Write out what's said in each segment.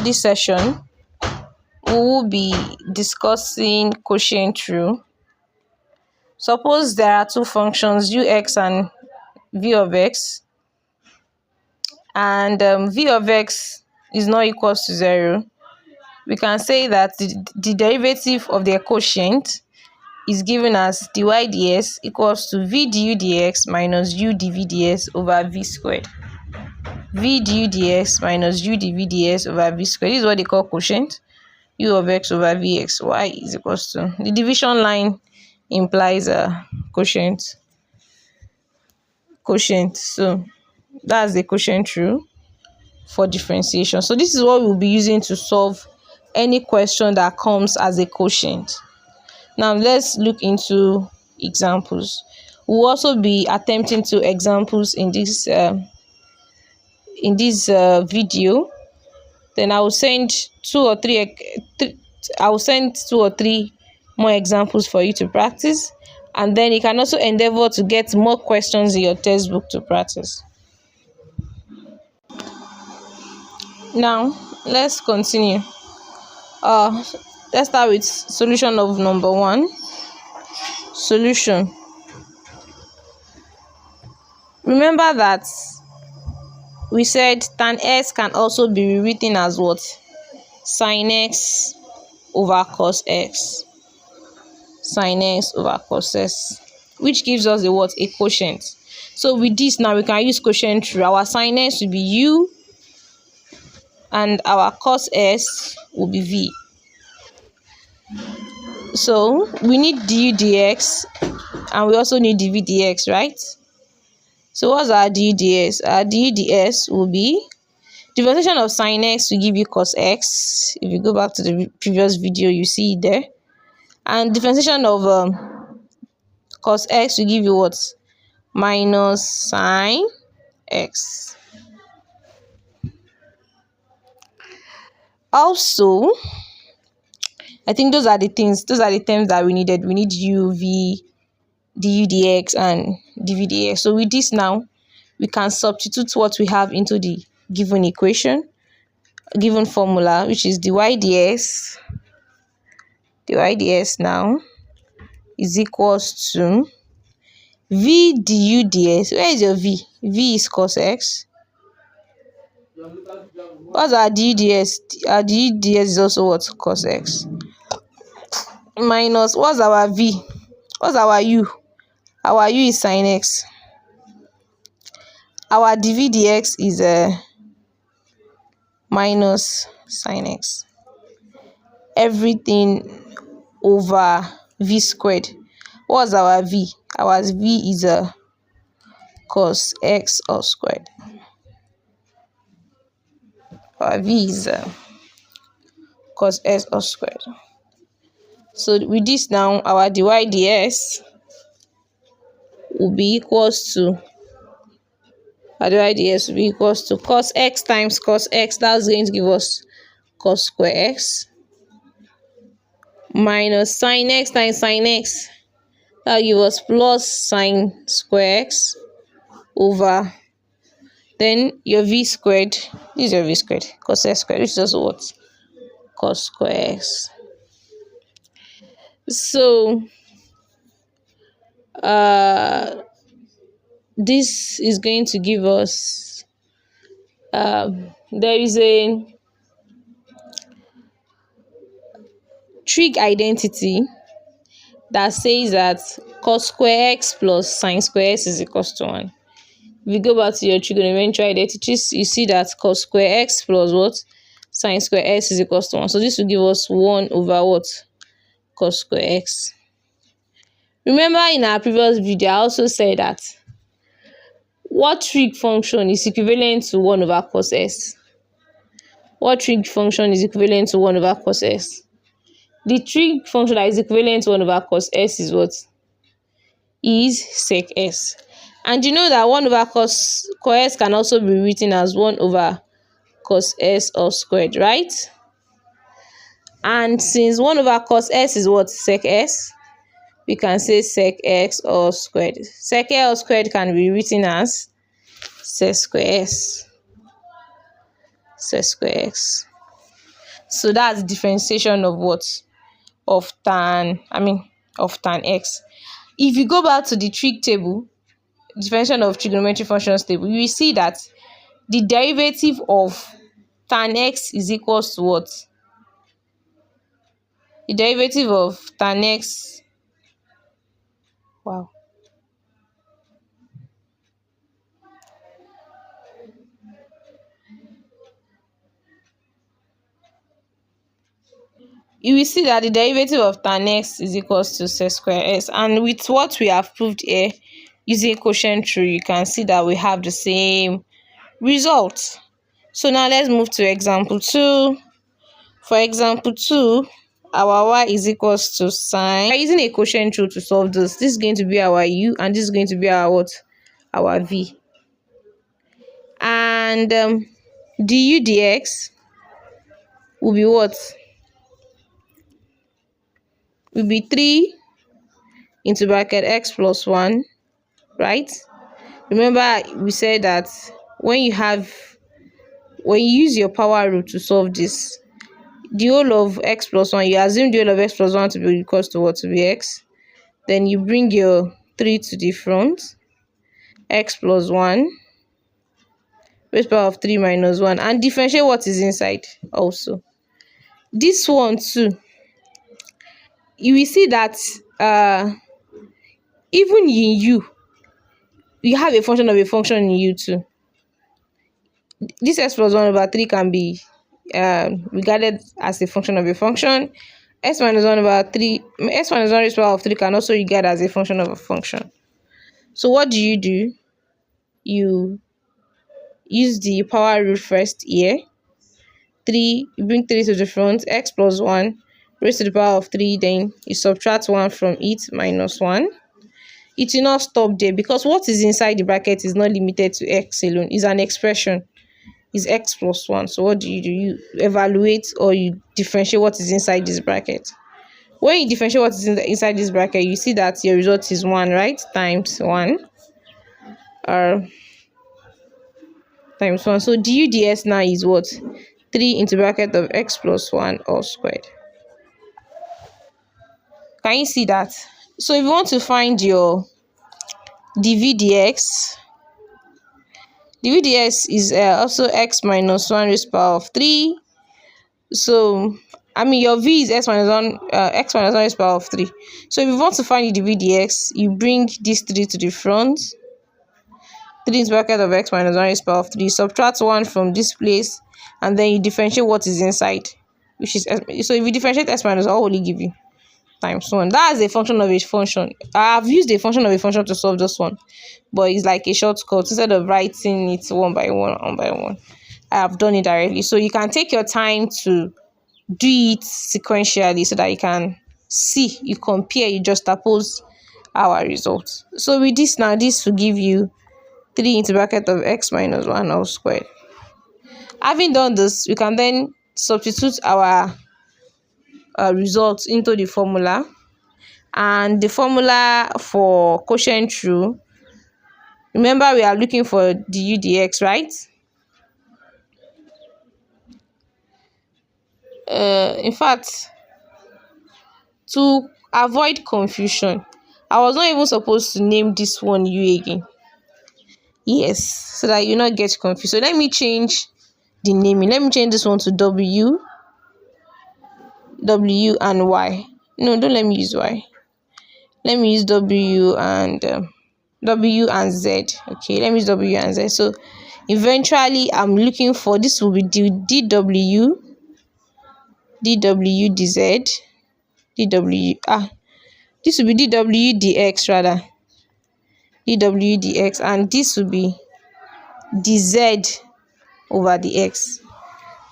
this session, we will be discussing quotient rule. Suppose there are two functions, ux and v of x, and v of x is not equals to 0. We can say that the derivative of their quotient is given as dy ds equals to v du dx minus u dv ds over v squared. V du dx minus u dv ds over v squared. This is what they call quotient. U of x over vx. Y is equals to, the division line implies a quotient. So that's the quotient rule for differentiation. So this is what we'll be using to solve any question that comes as a quotient. Now let's look into examples. We'll also be attempting to examples in this video. Then I will send two or three more examples for you to practice, and then you can also endeavor to get more questions in your textbook to practice. Now let's continue. Let's start with solution of number 1. Solution. Remember that we said tan x can also be rewritten as what? Sin x over cos x. Sin x over cos x, which gives us the what? A quotient. So with this now we can use quotient rule. Our sin x will be u and our cos s will be v. So we need du dx and we also need dv dx, right? So what's our du ds? Our du ds will be differentiation of sin x will give you cos x. If you go back to the previous video, you see it there. And differentiation of cos x will give you what? Minus sin x. Also, I think those are the terms that we needed. We need u, v, du dx and dv dx. So with this now, we can substitute what we have into the given equation, given formula, which is dy ds now is equals to v du ds. Where is your v? V is cos x. What's our du ds? Our du ds is also what? Cos x. Minus, what's our v? What's our u? Our u is sin x. Our dv dx is minus sin x. Everything over v squared. What's our v? Our v is cos x all squared. Our v is cos x all squared. So with this now, our dy ds will be equals to cos x times cos x. That's going to give us cos square x minus sin x times sin x. That will give us plus sin square x over, then your v squared, this is your v squared, cos x squared, which is also what? Cos square x. So this is going to give us there is a trig identity that says that cos square x plus sin square x is equals to 1. If you go back to your trigonometric identities, you see that cos square x plus what? Sin square x is equals to 1. So this will give us 1 over what? Cos square x. Remember in our previous video, I also said that what trig function is equivalent to 1 over cos s? What trig function is equivalent to 1 over cos s? The trig function that is equivalent to 1 over cos s is what? Is sec s. And you know that 1 over cos s can also be written as 1 over cos s all squared, right? And since 1 over cos s is what? Sec s, we can say sec x all squared. Sec x all squared can be written as sec square s. Sec square x. So that's differentiation of what? Of tan, of tan x. If you go back to the trig table, differentiation of trigonometric functions table, you will see that the derivative of tan x is equals to what? The derivative of tan x, wow, you will see that the derivative of tan x is equals to sec square s. And with what we have proved here using quotient rule, you can see that we have the same result. So now let's move to example 2. For example 2, our y is equals to sine. We're using a quotient rule to solve this. This is going to be our u and this is going to be our what? Our v. And du dx will be what? Will be 3 into bracket x plus 1, right? Remember we said that when you use your power rule to solve this, the whole of x plus 1, you assume the whole of x plus 1 to be equals to what? To be x. Then you bring your 3 to the front, x plus 1, raised power of 3 minus 1, and differentiate what is inside also. This one too, you will see that even in you have a function of a function in u too. This x plus 1 over 3 can be regarded as a function of a function. X minus 1 over 3, x minus 1 raised power of 3 can also regard as a function of a function. So what do? You use the power rule first here. 3, you bring 3 to the front, x plus 1 raised to the power of 3, then you subtract 1 from it, minus 1. It will not stop there because what is inside the bracket is not limited to x alone. It's an expression. Is x plus 1. So what do? You evaluate or you differentiate what is inside this bracket. When you differentiate what is inside this bracket, you see that your result is 1, right? Times 1 or times 1. So du ds now is what? 3 into bracket of x plus 1 all squared. Can you see that? So if you want to find your dv dx, dv dx is also x minus 1 raised power of 3. So your v is x minus 1 raised power of 3. So if you want to find the dv dx, you bring this 3 to the front, 3 into bracket of x minus 1 raised power of 3, subtract 1 from this place, and then you differentiate what is inside, which is s. So if you differentiate s minus 1, what will it give you? Times 1. That's a function of a function. I have used a function of a function to solve this one, but it's like a shortcut. Instead of writing it one by one, I have done it directly. So you can take your time to do it sequentially so that you can see, you compare, you juxtapose our results. So with this now, this will give you 3 into bracket of x minus 1 all squared. Having done this, we can then substitute our results into the formula. And the formula for quotient rule, remember we are looking for du dx, right? In fact, to avoid confusion, I was not even supposed to name this one u again. Yes, so that you not get confused. So let me change the naming. Let me change this one to w and y. No, don't let me use y. Let me use w and z. Okay, let me use w and z. So eventually I'm looking for, this will be dw dz this will be dw dx rather, dw dx, and this will be dz over the x.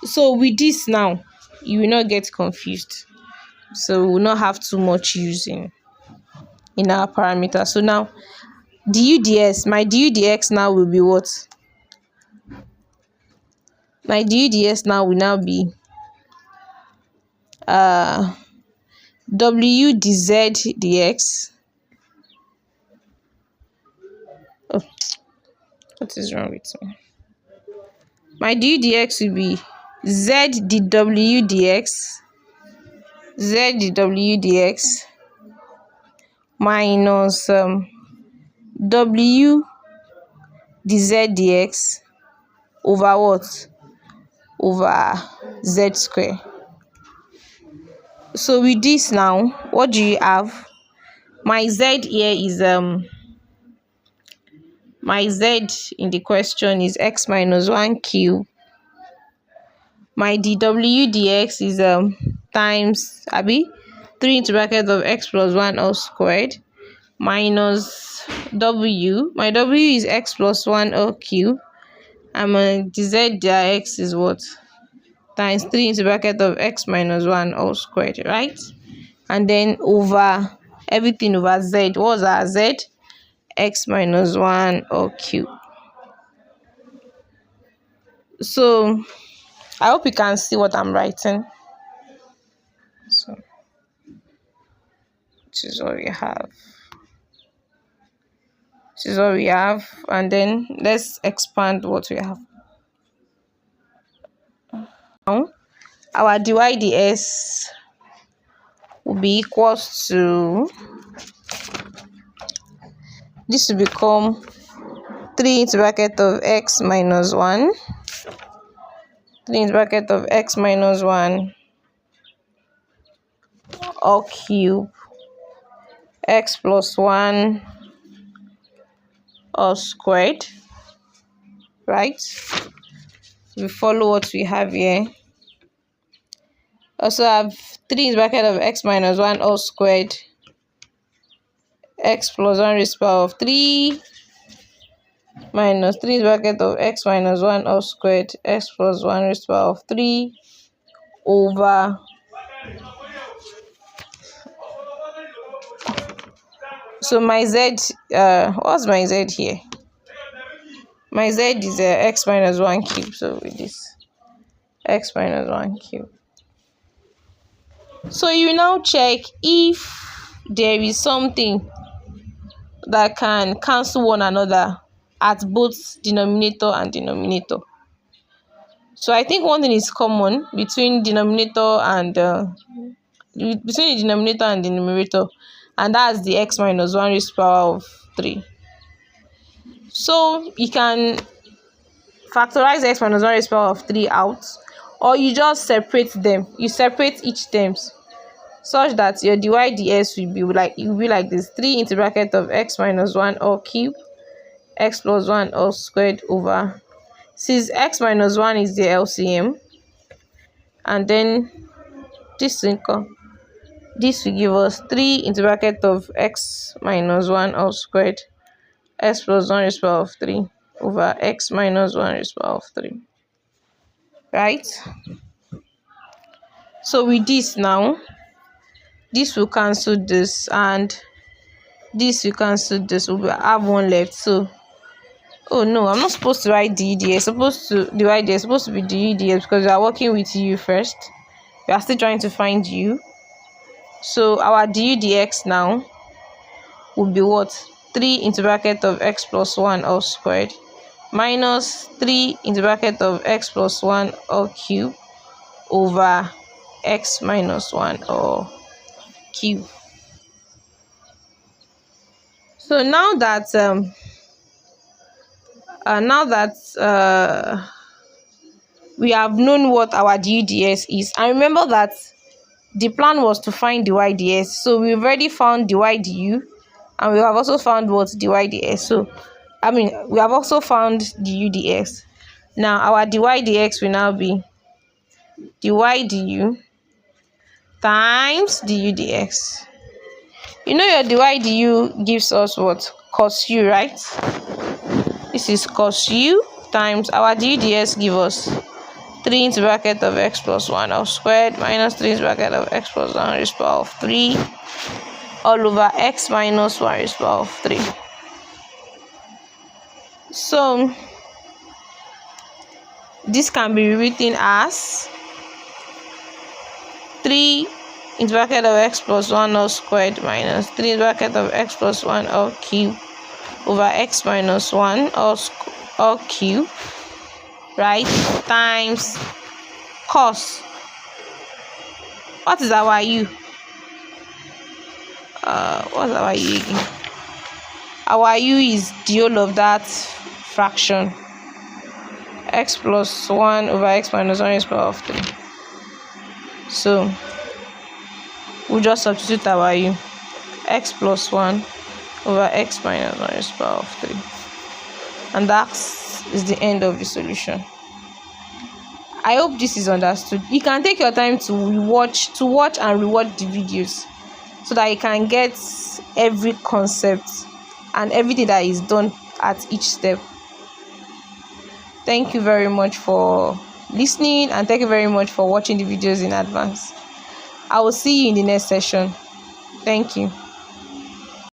So with this now, you will not get confused. So we will not have too much using in our parameter. So now du ds, my du dx now will be what? My du ds now will now be w dz dx. Oh, what is wrong with me? My du dx will be z dw dx minus w dz dx over what? Over z square. So with this now, what do you have? My z here is my z in the question is x minus 1 cube. My dw dx is times 3 into bracket of x plus 1 all squared minus w. My w is x plus 1 all cube, and my dz dx is what? Times 3 into bracket of x minus 1 all squared, right? And then over everything over z. What was our z? X minus 1 all cube. So I hope you can see what I'm writing. So this is what we have. And then let's expand what we have. Now our dy ds will be equals to, this will become 3 into bracket of x minus 1, 3 into bracket of x minus 1 all cube, x plus 1 all squared, right? We follow what we have here. Also have 3 into bracket of x minus 1 all squared, x plus 1 raised to the power of 3 minus 3 into bracket of x minus 1 all squared, x plus 1 raised to the power of 3 over so my z, what's my z here? My z is x minus 1 cube. So with this, x minus 1 cube. So you now check if there is something that can cancel one another at both denominator and denominator. So I think one thing is common between denominator and between the denominator and the numerator, and that's the x minus 1 raised to the power of 3. So you can factorize x minus 1 raised to the power of 3 out, or you just separate them. You separate each terms such that your dy ds will be like this: 3 into bracket of x minus 1 all cube, x plus 1 all squared over, since x minus 1 is the LCM, and then this will give us 3 into bracket of x minus 1 all squared, x plus 1 raised to the power of 3 over x minus 1 raised to the power of 3, right? So with this now, this will cancel this, and this will cancel this. We will have one left. So oh no, I'm not supposed to write dy. Supposed to divide. It's supposed to be dy because we are working with u first. We are still trying to find u. So our du dx now will be what? 3 into bracket of x plus 1 all squared minus 3 into bracket of x plus 1 all cube over x minus 1 all cube. So now that we have known what our du ds is, and remember that the plan was to find dy ds. So we've already found dy du, and we have also found what? Dy ds. So we have also found du dx. Now our dy dx will now be dy du times du dx. You know your dy du gives us what? Cos u, right? This is cos u times our du dx give us 3 into bracket of x plus 1 all squared minus 3 into bracket of x plus 1 raised to the power of 3 all over x minus 1 raised to the power of 3. So this can be rewritten as 3 into bracket of x plus 1 all squared minus 3 into bracket of x plus 1 all cube over x minus 1 all cube, right, times cos. What is our u? What's our u again? Our u is the whole of that fraction. X plus 1 over x minus 1 is power of 3. So we'll just substitute our u. X plus 1 over x minus 1 is power of 3. And that is the end of the solution. I hope this is understood. You can take your time to watch and rewatch the videos so that you can get every concept and everything that is done at each step. Thank you very much for listening, and thank you very much for watching the videos in advance. I will see you in the next session. Thank you.